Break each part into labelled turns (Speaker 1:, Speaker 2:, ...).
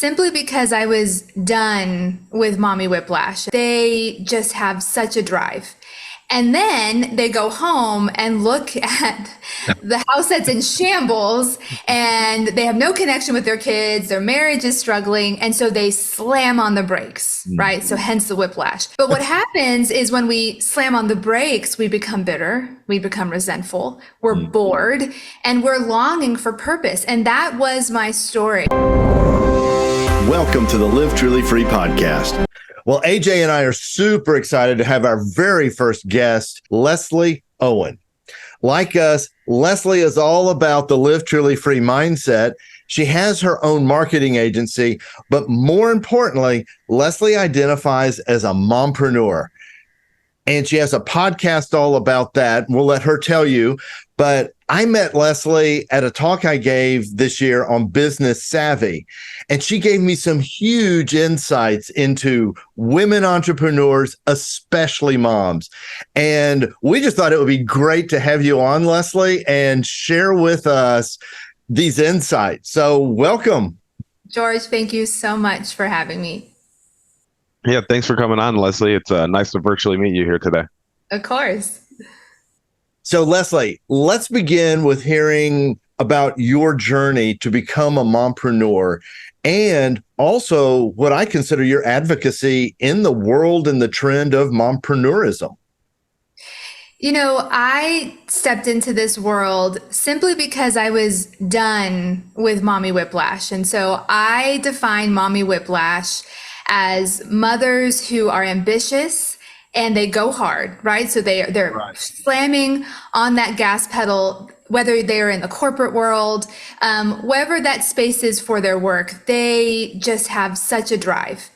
Speaker 1: simply because I was done with mommy whiplash. They just have such a drive. And then they go home and look at the house that's in shambles and they have no connection with their kids. Their marriage is struggling. And so they slam on the brakes, right? So hence the whiplash. But what happens is when we slam on the brakes, we become bitter, we become resentful, we're bored, and we're longing for purpose. And that was my story.
Speaker 2: Welcome to the Live Truly Free podcast. Well, AJ and I are super excited to have our very first guest, Leslee Owen. Like us, Leslee is all about the Live Truly Free mindset. She has her own marketing agency, but more importantly, Leslee identifies as a mompreneur. And she has a podcast all about that. We'll let her tell you. But I met Leslee at a talk I gave this year on business savvy, and she gave me some huge insights into women entrepreneurs, especially moms. And we just thought it would be great to have you on, Leslee, and share with us these insights. So welcome.
Speaker 1: George, thank you so much for having me.
Speaker 3: Yeah, thanks for coming on, Leslee. It's nice to virtually meet you here today.
Speaker 1: Of course.
Speaker 2: So Leslee, let's begin with hearing about your journey to become a mompreneur and also what I consider your advocacy in the world and the trend of mompreneurism.
Speaker 1: You know, I stepped into this world simply because I was done with mommy whiplash. And so I define mommy whiplash as mothers who are ambitious and they go hard, right? So they're right, slamming on that gas pedal, whether they're in the corporate world, wherever that space is for their work, they just have such a drive.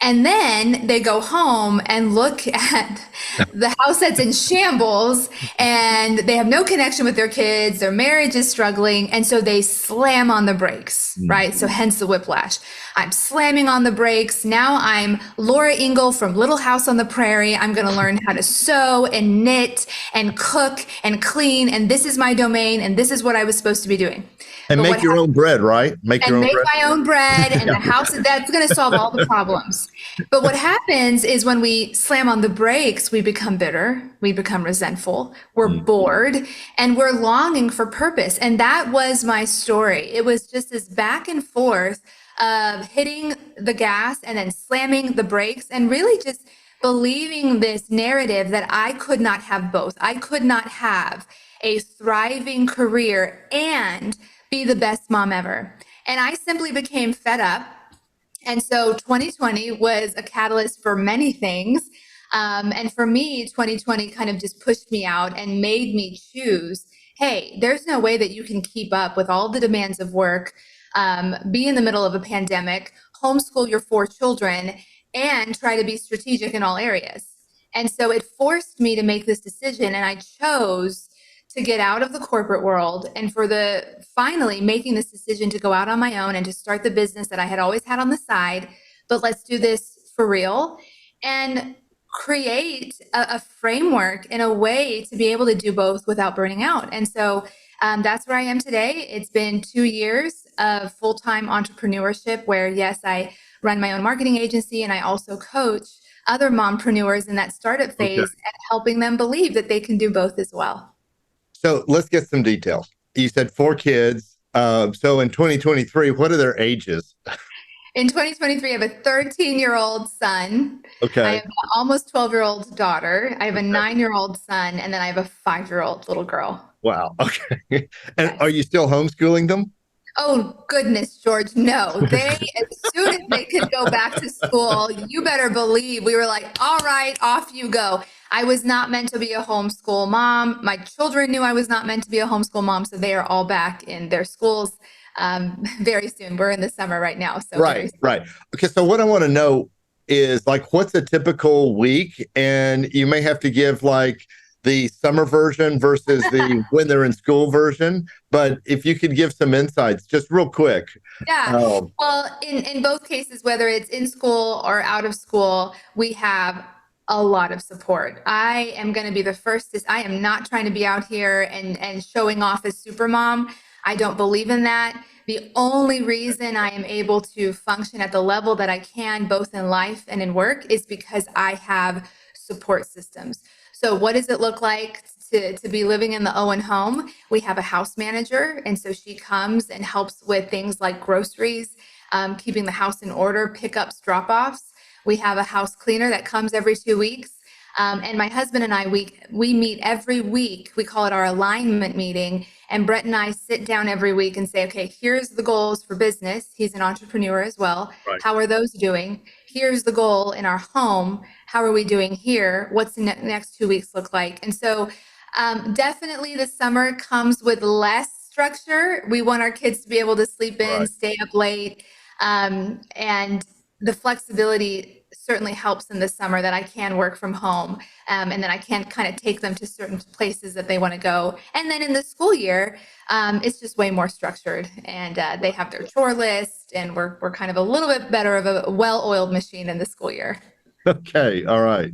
Speaker 1: And then they go home and look at the house that's in shambles and they have no connection with their kids. Their marriage is struggling. And so they slam on the brakes, right? So hence the whiplash. I'm slamming on the brakes. Now I'm Laura Ingle from Little House on the Prairie. I'm going to learn how to sew and knit and cook and clean. And this is my domain. And this is what I was supposed to be doing.
Speaker 2: And make your own bread, right?
Speaker 1: Make my own bread and the house, that's going to solve all the problems. But what happens is when we slam on the brakes, we become bitter, we become resentful, we're bored, and we're longing for purpose. And that was my story. It was just this back and forth of hitting the gas and then slamming the brakes and really just believing this narrative that I could not have both. I could not have a thriving career and be the best mom ever. And I simply became fed up. And so 2020 was a catalyst for many things. And for me, 2020 kind of just pushed me out and made me choose, hey, there's no way that you can keep up with all the demands of work, be in the middle of a pandemic, homeschool your 4 children, and try to be strategic in all areas. And so it forced me to make this decision. And I chose to get out of the corporate world and finally making this decision to go out on my own and to start the business that I had always had on the side, but let's do this for real and create a framework in a way to be able to do both without burning out. And so that's where I am today. It's been 2 years of full-time entrepreneurship where, yes, I run my own marketing agency and I also coach other mompreneurs in that startup phase and helping them believe that they can do both as well.
Speaker 2: So let's get some details. You said 4 kids. So in 2023, what are their ages?
Speaker 1: In 2023, I have a 13-year-old son.
Speaker 2: Okay.
Speaker 1: I have an almost 12-year-old daughter. I have a 9-year-old son, and then I have a 5-year-old little girl.
Speaker 2: Wow. Okay. And are you still homeschooling them?
Speaker 1: Oh, goodness, George, no. As soon as they could go back to school, you better believe we were like, all right, off you go. I was not meant to be a homeschool mom. My children knew I was not meant to be a homeschool mom, so they are all back in their schools very soon. We're in the summer right now. So
Speaker 2: right. Okay, so what I want to know is like, what's a typical week? And you may have to give like the summer version versus the when they're in school version. But if you could give some insights, just real quick.
Speaker 1: Yeah. Well, in both cases, whether it's in school or out of school, we have a lot of support. I am going to be the first. I am not trying to be out here and showing off as super mom. I don't believe in that. The only reason I am able to function at the level that I can, both in life and in work, is because I have support systems. So, what does it look like to be living in the Owen home? We have a house manager, and so she comes and helps with things like groceries, keeping the house in order, pickups, drop offs. We have a house cleaner that comes every 2 weeks. And my husband and I, we meet every week. We call it our alignment meeting. And Brett and I sit down every week and say, okay, here's the goals for business. He's an entrepreneur as well.
Speaker 2: Right.
Speaker 1: How are those doing? Here's the goal in our home. How are we doing here? What's the next 2 weeks look like? And so definitely the summer comes with less structure. We want our kids to be able to sleep in,
Speaker 2: Right.
Speaker 1: stay up late. And the flexibility certainly helps in the summer that I can work from home, and then I can kind of take them to certain places that they want to go. And then in the school year, it's just way more structured, and they have their chore list, and we're kind of a little bit better of a well-oiled machine in the school year.
Speaker 2: Okay. All right.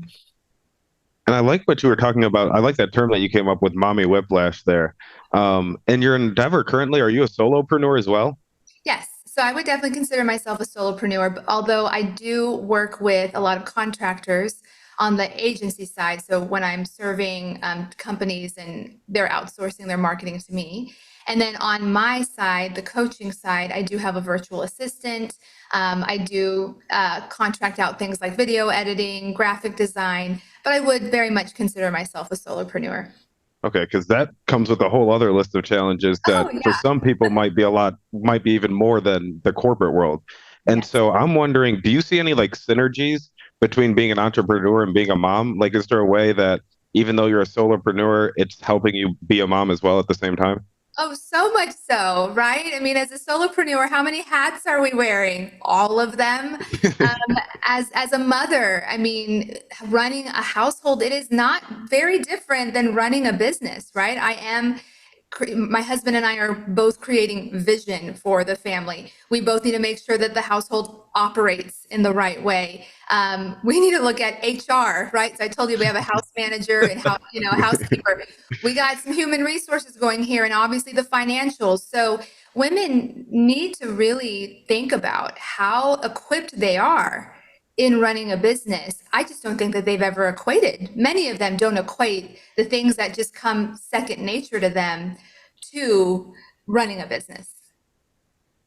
Speaker 3: And I like what you were talking about. I like that term that you came up with, mommy whiplash there. In your endeavor currently, are you a solopreneur as well?
Speaker 1: Yes. So I would definitely consider myself a solopreneur, but although I do work with a lot of contractors on the agency side. So when I'm serving companies and they're outsourcing their marketing to me. And then on my side, the coaching side, I do have a virtual assistant. I do contract out things like video editing, graphic design, but I would very much consider myself a solopreneur.
Speaker 3: Okay, because that comes with a whole other list of challenges that
Speaker 1: Oh,
Speaker 3: for
Speaker 1: yeah.
Speaker 3: some people might be even more than the corporate world. And
Speaker 1: Yes.
Speaker 3: so I'm wondering, do you see any like synergies between being an entrepreneur and being a mom? Like, is there a way that even though you're a solopreneur, it's helping you be a mom as well at the same time?
Speaker 1: Oh, so much so, right? I mean, as a solopreneur, how many hats are we wearing? All of them. As a mother, I mean, running a household, it is not very different than running a business, right? My husband and I are both creating vision for the family. We both need to make sure that the household operates in the right way. We need to look at HR, right? So I told you we have a house manager and a housekeeper. We got some human resources going here, and obviously the financials. So women need to really think about how equipped they are in running a business. I just don't think that they've ever equated. Many of them don't equate the things that just come second nature to them to running a business.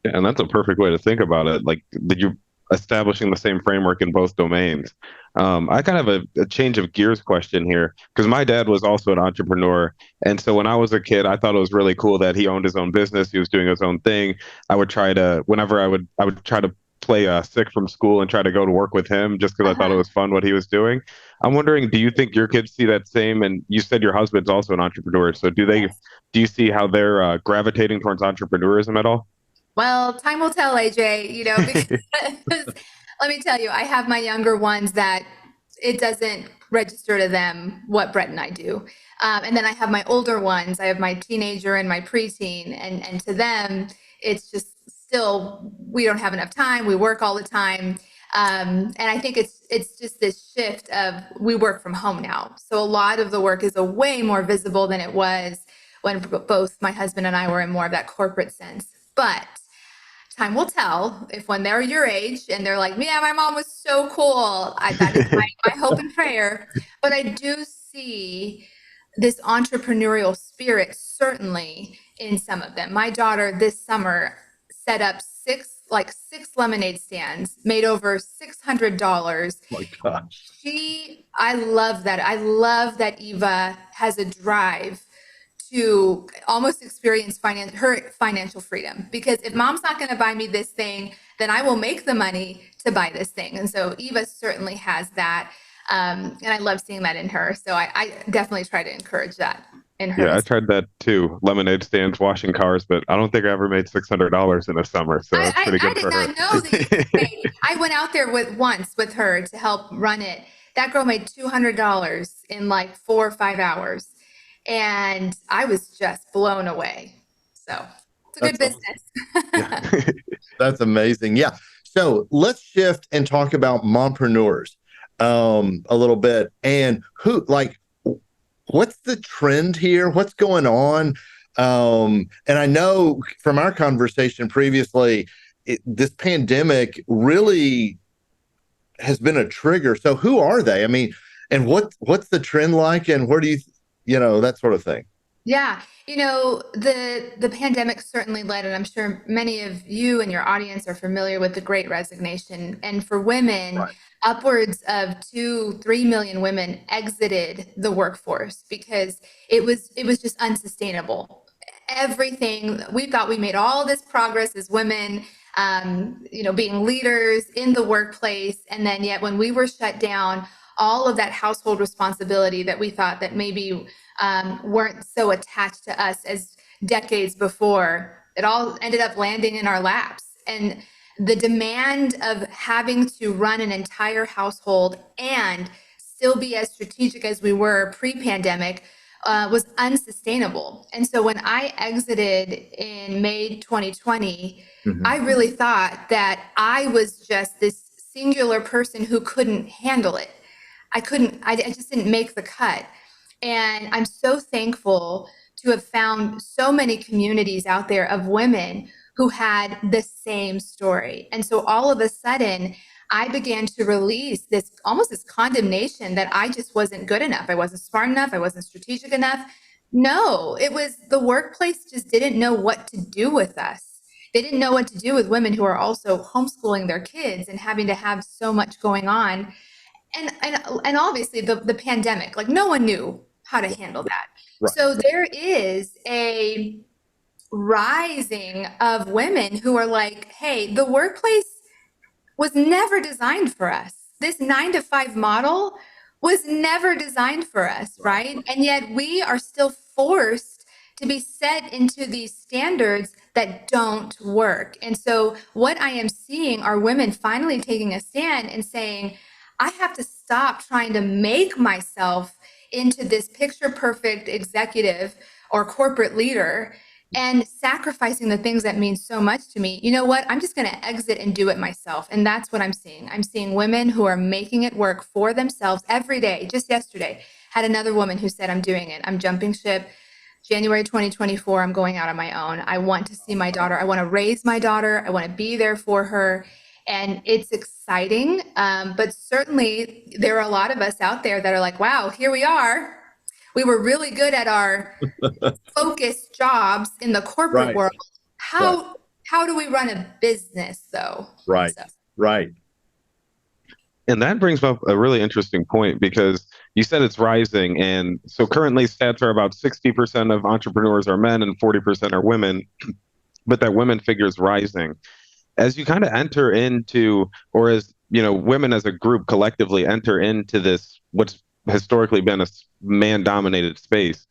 Speaker 3: Yeah, and that's a perfect way to think about it. Like that you establishing the same framework in both domains. I kind of have a change of gears question here because my dad was also an entrepreneur, and so when I was a kid, I thought it was really cool that he owned his own business. He was doing his own thing. I would try to whenever I would try to play sick from school and try to go to work with him just because I thought it
Speaker 1: Uh-huh.
Speaker 3: was fun what he was doing. I'm wondering, do you think your kids see that same? And you said your husband's also an entrepreneur, so
Speaker 1: Yes.
Speaker 3: do you see how they're gravitating towards entrepreneurism at all?
Speaker 1: Well, time will tell, AJ, because let me tell you, I have my younger ones that it doesn't register to them what Brett and I do. And then I have my older ones. I have my teenager and my preteen, and to them, it's just still we don't have enough time. We work all the time, and I think it's just this shift of we work from home now. So a lot of the work is a way more visible than it was when both my husband and I were in more of that corporate sense. But time will tell if when they're your age and they're like, yeah, my mom was so cool. That is my hope and prayer. But I do see this entrepreneurial spirit certainly in some of them. My daughter this summer set up six lemonade stands, made over $600.
Speaker 2: My gosh.
Speaker 1: I love that. I love that Eva has a drive to almost experience her financial freedom. Because if mom's not going to buy me this thing, then I will make the money to buy this thing. And so Eva certainly has that. And I love seeing that in her. So I definitely try to encourage that in her
Speaker 3: Yeah, I
Speaker 1: as
Speaker 3: tried that too. Lemonade stands, washing cars, but I don't think I ever made $600 in a summer, so that's pretty
Speaker 1: I
Speaker 3: good
Speaker 1: did
Speaker 3: for
Speaker 1: not
Speaker 3: her.
Speaker 1: know that you could make. I went out there once with her to help run it. That girl made $200 in like 4 or 5 hours, and I was just blown away. So it's a good
Speaker 2: That's awesome. Yeah.
Speaker 1: business.
Speaker 2: That's amazing. Yeah. So let's shift and talk about mompreneurs a little bit. And what's the trend here? What's going on? And I know from our conversation previously, this pandemic really has been a trigger. So who are they? I mean, and what's the trend like, and where do you know, that sort of thing?
Speaker 1: Yeah, the pandemic certainly led, and I'm sure many of you and your audience are familiar with the Great Resignation. And for women,
Speaker 2: Right.
Speaker 1: upwards of 2, 3 million women exited the workforce because it was just unsustainable. Everything we thought we made all this progress as women, being leaders in the workplace, and then yet when we were shut down, all of that household responsibility that we thought that maybe weren't so attached to us as decades before, it all ended up landing in our laps. And the demand of having to run an entire household and still be as strategic as we were pre-pandemic was unsustainable. And so when I exited in May 2020, I really thought that I was just this singular person who couldn't handle it. I just didn't make the cut. And I'm so thankful to have found so many communities out there of women who had the same story. And so all of a sudden, I began to release this almost this condemnation that I just wasn't good enough. I wasn't smart enough. I wasn't strategic enough. No, it was the workplace just didn't know what to do with us. They didn't know what to do with women who are also homeschooling their kids and having to have so much going on. And obviously the pandemic, like no one knew how to handle that.
Speaker 2: Right.
Speaker 1: So there is a rising of women who are like, hey, the workplace was never designed for us. This 9 to 5 model was never designed for us, right? And yet we are still forced to be set into these standards that don't work. And so what I am seeing are women finally taking a stand and saying, I have to stop trying to make myself into this picture perfect executive or corporate leader and sacrificing the things that mean so much to me. You know what? I'm just going to exit and do it myself. And that's what I'm seeing. I'm seeing women who are making it work for themselves every day. Just yesterday, had another woman who said, I'm doing it. I'm jumping ship. January 2024, I'm going out on my own. I want to see my daughter. I want to raise my daughter. I want to be there for her. And it's exciting. But certainly there are a lot of us out there that are like, wow, here we are. We were really good at our focused jobs in the corporate
Speaker 2: Right.
Speaker 1: world.
Speaker 2: Right.
Speaker 1: How do we run a business though?
Speaker 2: Right.
Speaker 1: So,
Speaker 2: Right.
Speaker 3: And that brings up a really interesting point because you said it's rising. And so currently stats are about 60% of entrepreneurs are men and 40% are women, but that women figure is rising. As you kind of enter into, or as, women as a group collectively enter into this, what's historically been a man dominated space,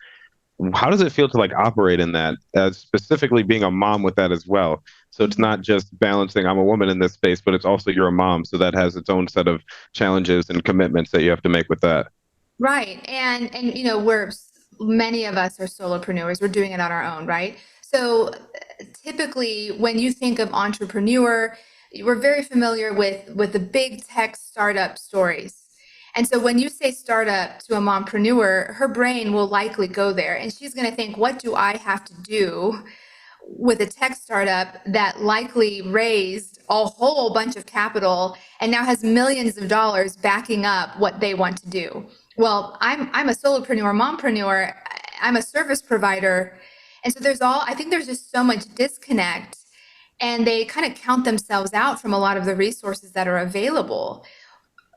Speaker 3: how does it feel to like operate in that, specifically being a mom with that as well? So it's not just balancing, I'm a woman in this space, but it's also you're a mom. So that has its own set of challenges and commitments that you have to make with that.
Speaker 1: right. And we're many of us are solopreneurs. We're doing it on our own, right? So typically when you think of entrepreneur, we're very familiar with the big tech startup stories. And so when you say startup to a mompreneur, her brain will likely go there and she's going to think, what do I have to do with a tech startup that likely raised a whole bunch of capital and now has millions of dollars backing up what they want to do? Well, I'm a solopreneur, mompreneur, I'm a service provider. And so I think there's just so much disconnect and they kind of count themselves out from a lot of the resources that are available.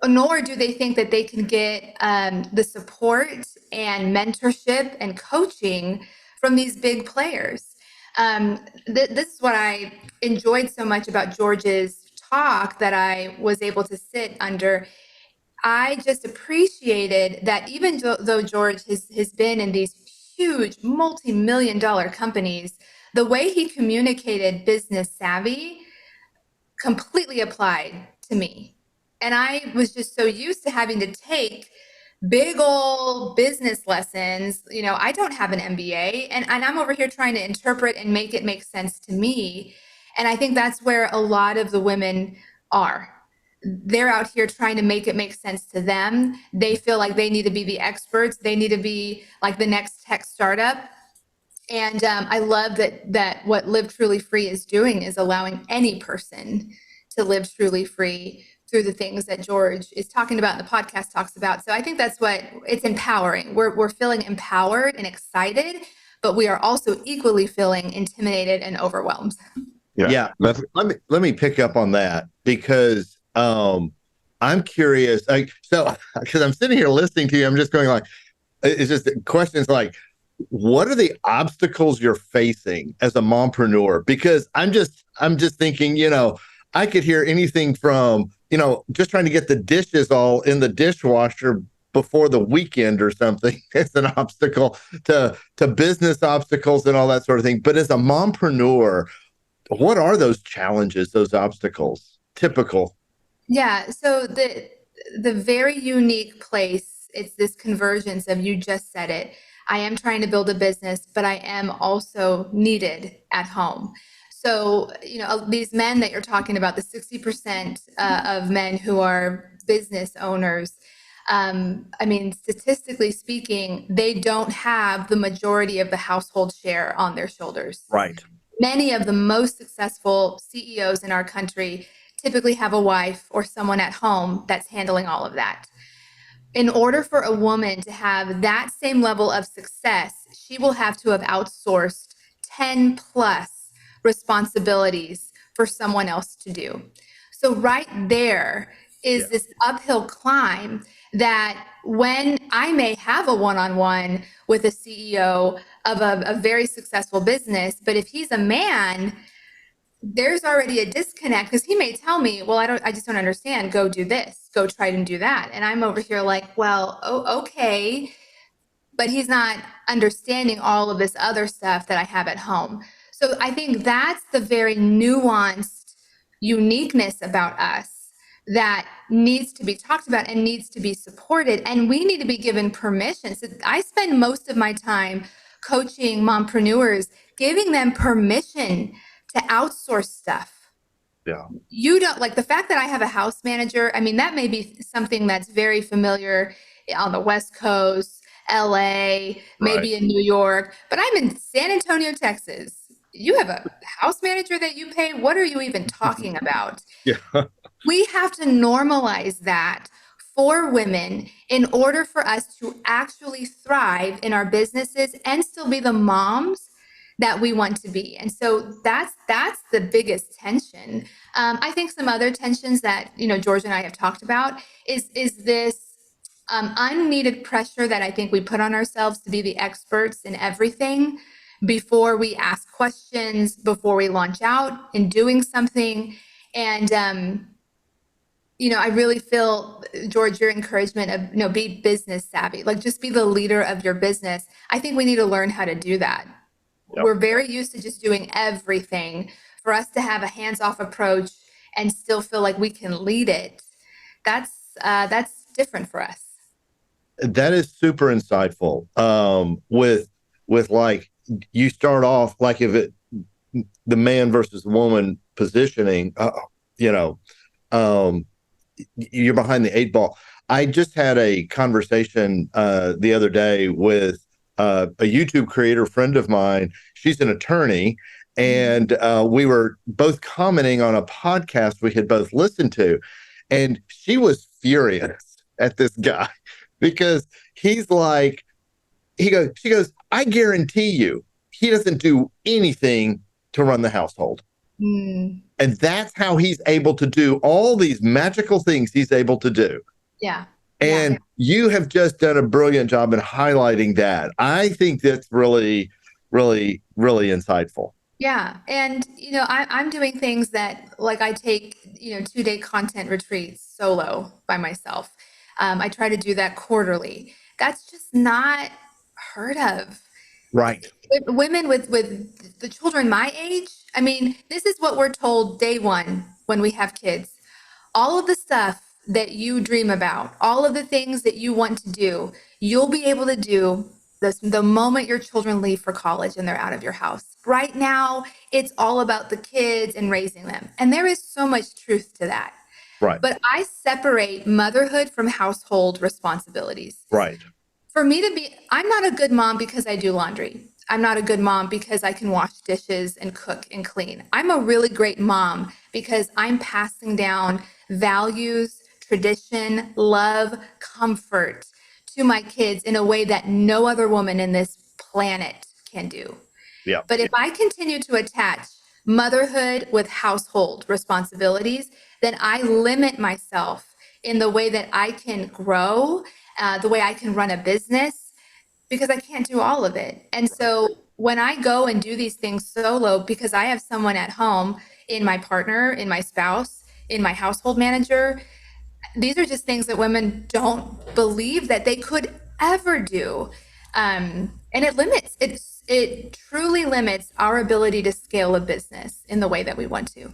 Speaker 1: Nor do they think that they can get the support and mentorship and coaching from these big players. This is what I enjoyed so much about George's talk that I was able to sit under. I just appreciated that even though George has been in these huge multi-million dollar companies, the way he communicated business savvy completely applied to me. And I was just so used to having to take big old business lessons. I don't have an MBA and I'm over here trying to interpret and make it make sense to me. And I think that's where a lot of the women are. They're out here trying to make it make sense to them. They feel like they need to be the experts. They need to be like the next tech startup. And I love that what Live Truly Free is doing is allowing any person to live truly free through the things that George is talking about and the podcast talks about. So I think that's what it's empowering. We're feeling empowered and excited, but we are also equally feeling intimidated and overwhelmed.
Speaker 2: Yeah. Let me pick up on that because I'm curious. So because I'm sitting here listening to you, I'm just going like, it's just questions like, what are the obstacles you're facing as a mompreneur? Because I'm just thinking, I could hear anything from, just trying to get the dishes all in the dishwasher before the weekend or something. It's an obstacle to business obstacles and all that sort of thing. But as a mompreneur, what are those challenges, those obstacles? Typical.
Speaker 1: Yeah. So the very unique place, it's this convergence of, you just said it. I am trying to build a business, but I am also needed at home. So, these men that you're talking about, the 60% of men who are business owners, statistically speaking, they don't have the majority of the household share on their shoulders.
Speaker 2: Right.
Speaker 1: Many of the most successful CEOs in our country typically have a wife or someone at home that's handling all of that. In order for a woman to have that same level of success, she will have to have outsourced 10 plus responsibilities for someone else to do. So right there is this uphill climb that when I may have a one-on-one with a CEO of a very successful business, but if he's a man, there's already a disconnect because he may tell me, well, I just don't understand. Go do this, go try and do that. And I'm over here like, well, okay. But he's not understanding all of this other stuff that I have at home. So I think that's the very nuanced uniqueness about us that needs to be talked about and needs to be supported. And we need to be given permission. So I spend most of my time coaching mompreneurs, giving them permission to outsource stuff.
Speaker 2: Yeah.
Speaker 1: You don't like the fact that I have a house manager. That may be something that's very familiar on the West Coast, LA, maybe in New York, but I'm in San Antonio, Texas. You have a house manager that you pay. What are you even talking about?
Speaker 2: Yeah.
Speaker 1: We have to normalize that for women in order for us to actually thrive in our businesses and still be the moms that we want to be. And so that's the biggest tension. I think some other tensions that, George and I have talked about is this unneeded pressure that I think we put on ourselves to be the experts in everything before we ask questions, before we launch out in doing something. And, I really feel, George, your encouragement of, be business savvy, like just be the leader of your business. I think we need to learn how to do that. Yep. We're very used to just doing everything. For us to have a hands-off approach and still feel like we can lead it, that's different for us.
Speaker 2: That is super insightful. With like, you start off like if it the man versus woman positioning, you're behind the eight ball. I just had a conversation the other day with a YouTube creator friend of mine. She's an attorney, and we were both commenting on a podcast we had both listened to, and she was furious at this guy because she goes, I guarantee you, he doesn't do anything to run the household. And that's how he's able to do all these magical things he's able to do.
Speaker 1: Yeah.
Speaker 2: And you have just done a brilliant job in highlighting that. I think that's really, really, really insightful.
Speaker 1: Yeah. And, I'm doing things that, like, I take, 2-day content retreats solo by myself. I try to do that quarterly. That's just not heard of.
Speaker 2: Right.
Speaker 1: Women with the children my age, this is what we're told day one when we have kids. All of the stuff that you dream about, all of the things that you want to do, you'll be able to do the moment your children leave for college and they're out of your house. Right now, it's all about the kids and raising them. And there is so much truth to that.
Speaker 2: Right.
Speaker 1: But I separate motherhood from household responsibilities.
Speaker 2: Right.
Speaker 1: For me to be, I'm not a good mom because I do laundry. I'm not a good mom because I can wash dishes and cook and clean. I'm a really great mom because I'm passing down values, tradition, love, comfort to my kids in a way that no other woman in this planet can do.
Speaker 2: Yeah.
Speaker 1: But if I continue to attach motherhood with household responsibilities, then I limit myself in the way that I can grow, the way I can run a business, because I can't do all of it. And so when I go and do these things solo, because I have someone at home, in my partner, in my spouse, in my household manager, these are just things that women don't believe that they could ever do. And it truly limits our ability to scale a business in the way that we want to.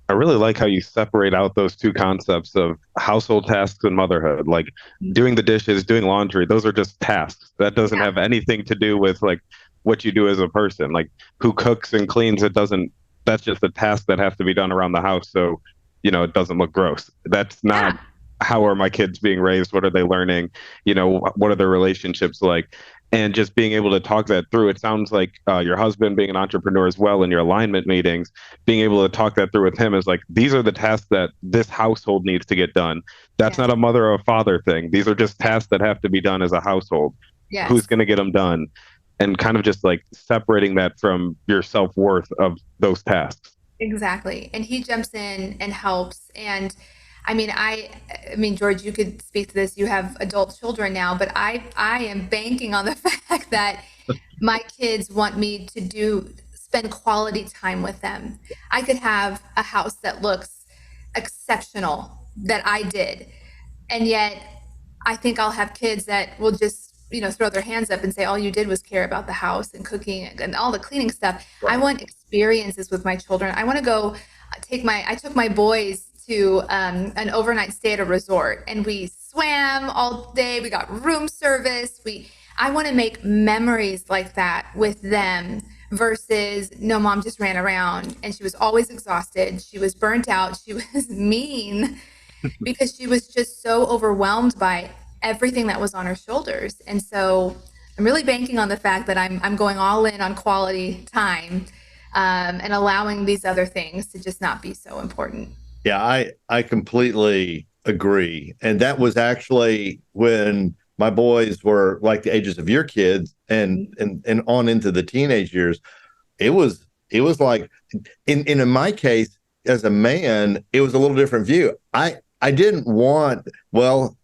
Speaker 3: I really like how you separate out those two concepts of household tasks and motherhood. Like doing the dishes, doing laundry, those are just tasks. That doesn't have anything to do with like what you do as a person. Like who cooks and cleans, it doesn't, that's just a task that has to be done around the house. So, it doesn't look gross. That's not how are my kids being raised? What are they learning? What are their relationships like? And just being able to talk that through. It sounds like your husband being an entrepreneur as well in your alignment meetings, being able to talk that through with him is like, these are the tasks that this household needs to get done. That's not a mother or a father thing. These are just tasks that have to be done as a household.
Speaker 1: Yes.
Speaker 3: Who's going to get them done? And kind of just like separating that from your self-worth of those tasks.
Speaker 1: Exactly. And he jumps in and helps. And I mean, George, you could speak to this. You have adult children now, but I am banking on the fact that my kids want me to spend quality time with them. I could have a house that looks exceptional that I did, and yet I think I'll have kids that will just, throw their hands up and say, all you did was care about the house and cooking and all the cleaning stuff. Right. I want experiences with my children. I want to go I took my boys to an overnight stay at a resort, and we swam all day. We got room service. I want to make memories like that with them versus no, mom just ran around and she was always exhausted. She was burnt out. She was mean because she was just so overwhelmed by everything that was on her shoulders. And so I'm really banking on the fact that I'm going all in on quality time, and allowing these other things to just not be so important.
Speaker 2: Yeah, I completely agree. And that was actually when my boys were like the ages of your kids and on into the teenage years. It was like in my case, as a man, it was a little different view. I didn't want, well,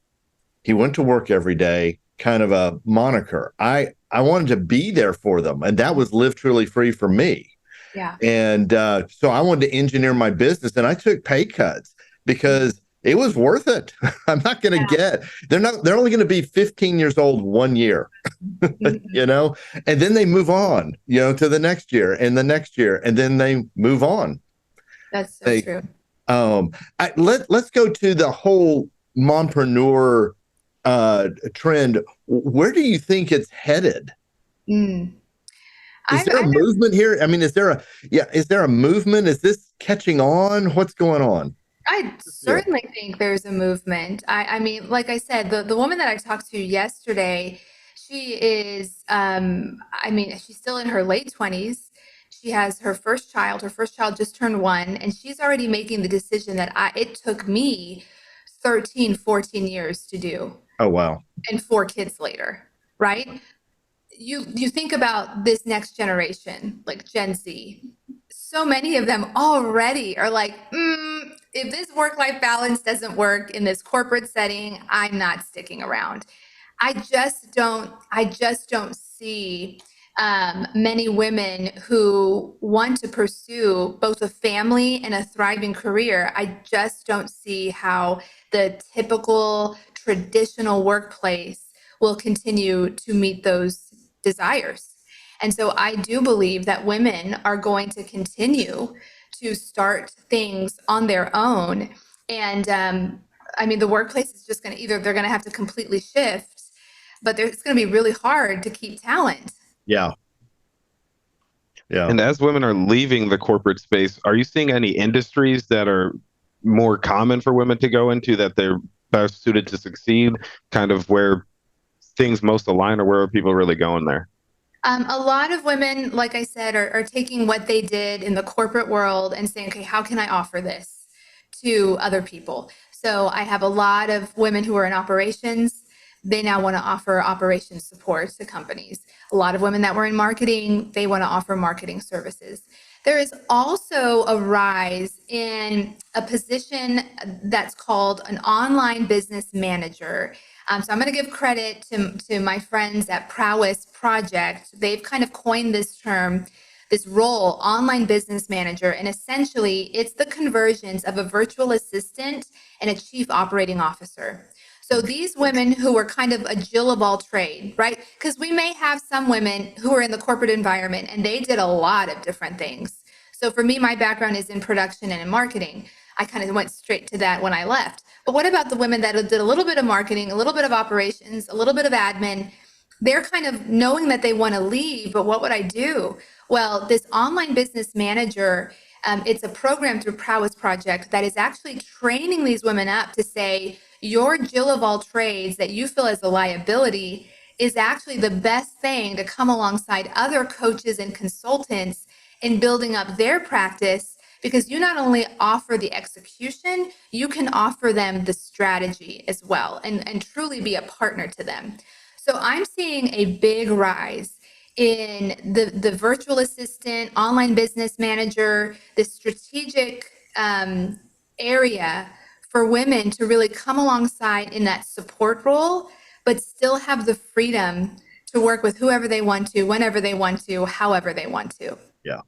Speaker 2: he went to work every day, kind of a moniker. I wanted to be there for them. And that was Live Truly Free for me.
Speaker 1: Yeah.
Speaker 2: And so I wanted to engineer my business, and I took pay cuts because it was worth it. I'm not going to they're only going to be 15 years old 1 year, and then they move on, to the next year and the next year, and then they move on.
Speaker 1: That's so true.
Speaker 2: Let's go to the whole mompreneur trend. Where do you think it's headed? Is there a movement here? I mean, is there a movement? Is this catching on? What's going on?
Speaker 1: I certainly think there's a movement. I mean, like I said, the woman that I talked to yesterday, she is, she's still in her late 20s. She has her first child. Her first child just turned 1, and she's already making the decision that it took me 13, 14 years to do.
Speaker 2: Oh, wow.
Speaker 1: And 4 kids later, right? You think about this next generation, like Gen Z, so many of them already are like, if this work-life balance doesn't work in this corporate setting, I'm not sticking around. I just don't see many women who want to pursue both a family and a thriving career. I just don't see how the typical traditional workplace will continue to meet those desires. And so I do believe that women are going to continue to start things on their own. And the workplace is just going to they're going to have to completely shift, but it's going to be really hard to keep talent.
Speaker 2: Yeah. Yeah.
Speaker 3: And as women are leaving the corporate space, are you seeing any industries that are more common for women to go into that they're best suited to succeed, kind of where things most align, or where are people really going there?
Speaker 1: A lot of women, like I said, are taking what they did in the corporate world and saying, okay, how can I offer this to other people? So I have a lot of women who are in operations. They now want to offer operations support to companies. A lot of women that were in marketing, they want to offer marketing services. There is also a rise in a position that's called an online business manager. So I'm going to give credit to my friends at Prowess Project. They've kind of coined this term, this role, online business manager. And essentially, it's the conversions of a virtual assistant and a chief operating officer. So these women who are kind of a Jill of all trade, right? Because we may have some women who are in the corporate environment and they did a lot of different things. So for me, my background is in production and in marketing. I kind of went straight to that when I left. But what about the women that did a little bit of marketing, a little bit of operations, a little bit of admin? They're kind of knowing that they want to leave, but what would I do? Well, this online business manager, it's a program through Prowess Project that is actually training these women up to say, your Jill of all trades that you feel as a liability is actually the best thing to come alongside other coaches and consultants in building up their practice, because you not only offer the execution, you can offer them the strategy as well and truly be a partner to them. So I'm seeing a big rise in the virtual assistant, online business manager, the strategic area for women to really come alongside in that support role, but still have the freedom to work with whoever they want to, whenever they want to, however they want to.
Speaker 2: Yeah.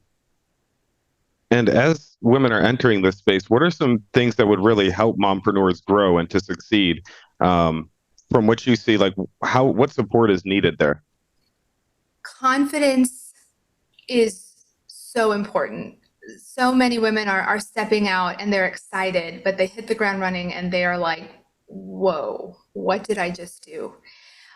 Speaker 3: And as women are entering this space, what are some things that would really help mompreneurs grow and to succeed? From what you see, like what support is needed there?
Speaker 1: Confidence is so important. So many women are stepping out and they're excited, but they hit the ground running and they are like, whoa, what did I just do?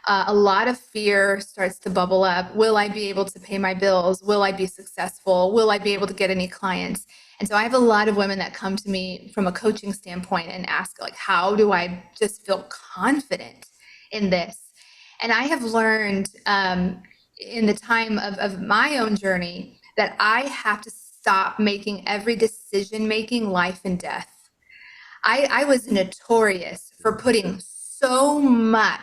Speaker 1: A lot of fear starts to bubble up. Will I be able to pay my bills? Will I be successful? Will I be able to get any clients? And so I have a lot of women that come to me from a coaching standpoint and ask, like, how do I just feel confident in this? And I have learned in the time of my own journey that I have to stop making every decision making life and death. I was notorious for putting so much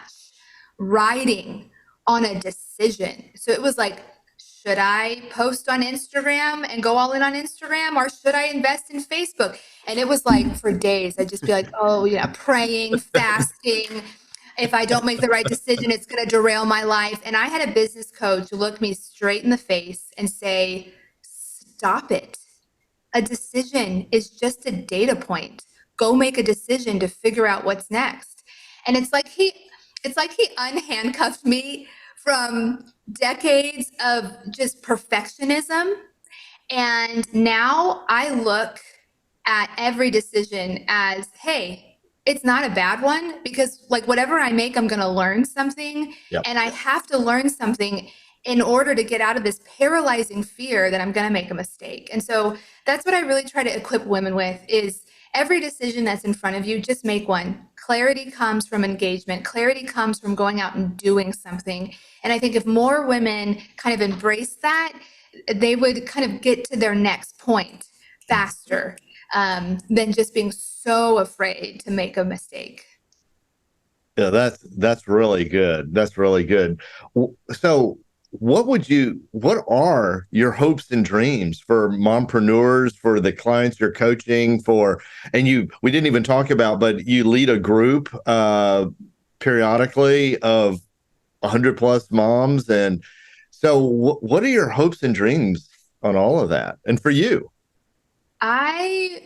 Speaker 1: writing on a decision. So it was like, should I post on Instagram and go all in on Instagram, or should I invest in Facebook? And it was like for days, I'd just be like, oh, yeah, praying, fasting. If I don't make the right decision, it's going to derail my life. And I had a business coach look me straight in the face and say, stop it. A decision is just a data point. Go make a decision to figure out what's next. And it's like he unhandcuffed me from decades of just perfectionism. And now I look at every decision as, hey, it's not a bad one, because like whatever I make, I'm going to learn something.
Speaker 2: Yep.
Speaker 1: And I have to learn something in order to get out of this paralyzing fear that I'm going to make a mistake. And so that's what I really try to equip women with is every decision that's in front of you, just make one. Clarity comes from engagement. Clarity comes from going out and doing something. And I think if more women kind of embrace that, they would kind of get to their next point faster than just being so afraid to make a mistake.
Speaker 2: Yeah, that's really good. That's really good. So what are your hopes and dreams for mompreneurs, for the clients you're coaching for? And we didn't even talk about, but you lead a group periodically of 100 plus moms. And so what are your hopes and dreams on all of that? And for you?
Speaker 1: I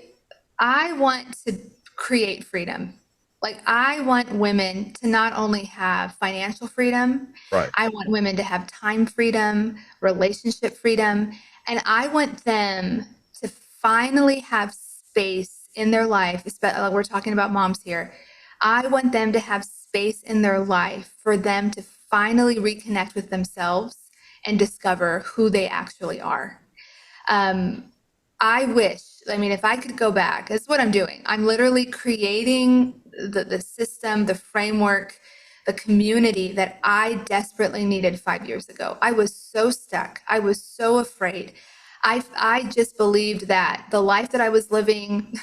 Speaker 1: want to create freedom. Like I want women to not only have financial freedom,
Speaker 2: Right.
Speaker 1: I want women to have time freedom, relationship freedom, and I want them to finally have space in their life. We're talking about moms here. I want them to have space in their life for them to finally reconnect with themselves and discover who they actually are. Um, I wish, I mean, if I could go back, that's what I'm doing. I'm literally creating the system, the framework, the community that I desperately needed 5 years ago. I was so stuck. I was so afraid. I just believed that the life that I was living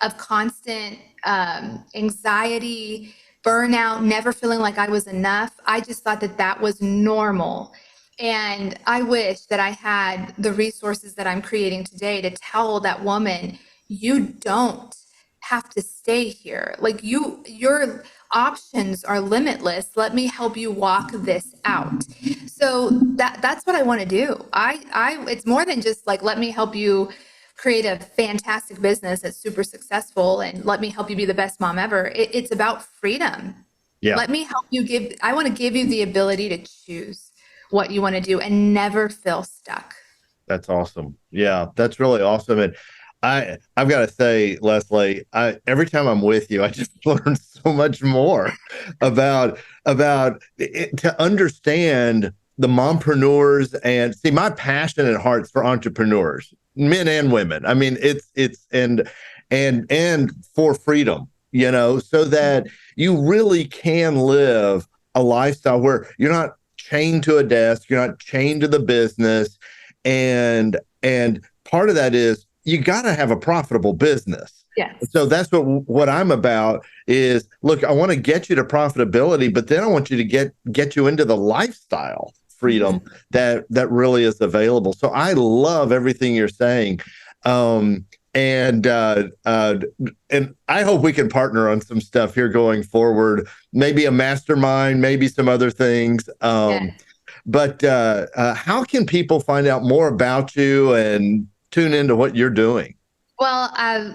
Speaker 1: of constant anxiety, burnout, never feeling like I was enough, I just thought that that was normal. And I wish that I had the resources that I'm creating today to tell that woman, you don't have to stay here. Like your options are limitless. Let me help you walk this out. So that's what I want to do. It's more than just like, let me help you create a fantastic business that's super successful and let me help you be the best mom ever. It's about freedom.
Speaker 2: Yeah.
Speaker 1: Let me help you I want to give you the ability to choose what you want to do and never feel stuck.
Speaker 2: That's awesome. Yeah, that's really awesome. And I've got to say, Leslee, every time I'm with you, I just learn so much more about it, to understand the mompreneurs and see my passion and heart's for entrepreneurs, men and women. I mean, it's and for freedom, so that you really can live a lifestyle where you're not chained to a desk, you're not chained to the business. And part of that is you got to have a profitable business.
Speaker 1: Yes.
Speaker 2: So that's what I'm about is, look, I want to get you to profitability, but then I want you to get you into the lifestyle freedom that really is available. So I love everything you're saying. And I hope we can partner on some stuff here going forward, maybe a mastermind, maybe some other things. But how can people find out more about you and tune into what you're doing?
Speaker 1: Well, I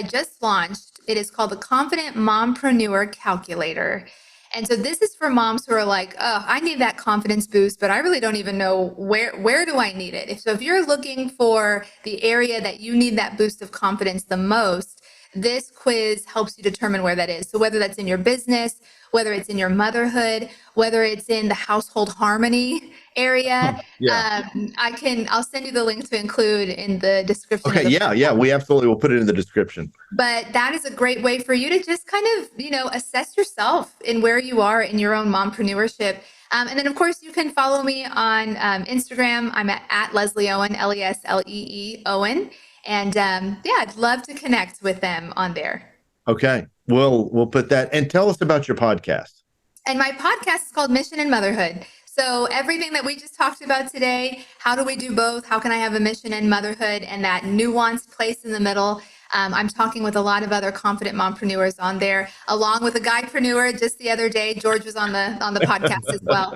Speaker 1: just launched, it is called the Confident Mompreneur Calculator. And so this is for moms who are like, oh, I need that confidence boost, but I really don't even know where do I need it? If you're looking for the area that you need that boost of confidence the most, this quiz helps you determine where that is. So whether that's in your business, whether it's in your motherhood, whether it's in the household harmony area, I'll send you the link to include in the description.
Speaker 2: Okay, yeah, we absolutely will put it in the description.
Speaker 1: But that is a great way for you to just kind of, assess yourself in where you are in your own mompreneurship. And then, of course, you can follow me on Instagram. I'm at Leslee Owen, Leslee Owen. And I'd love to connect with them on there.
Speaker 2: Okay, we'll put that. And tell us about your podcast.
Speaker 1: And my podcast is called Mission and Motherhood. So everything that we just talked about today, how do we do both? How can I have a mission and motherhood and that nuanced place in the middle? I'm talking with a lot of other confident mompreneurs on there, along with a guypreneur. Just the other day, George was on the podcast as well.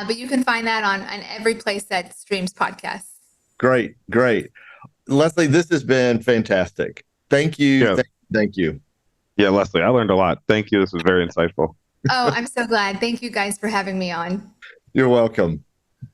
Speaker 1: But you can find that on every place that streams podcasts. Great.
Speaker 2: Leslee, this has been fantastic. Thank you.
Speaker 3: Yeah.
Speaker 2: Thank you.
Speaker 3: Yeah, Leslee, I learned a lot. Thank you. This was very insightful.
Speaker 1: Oh, I'm so glad. Thank you guys for having me on.
Speaker 2: You're welcome.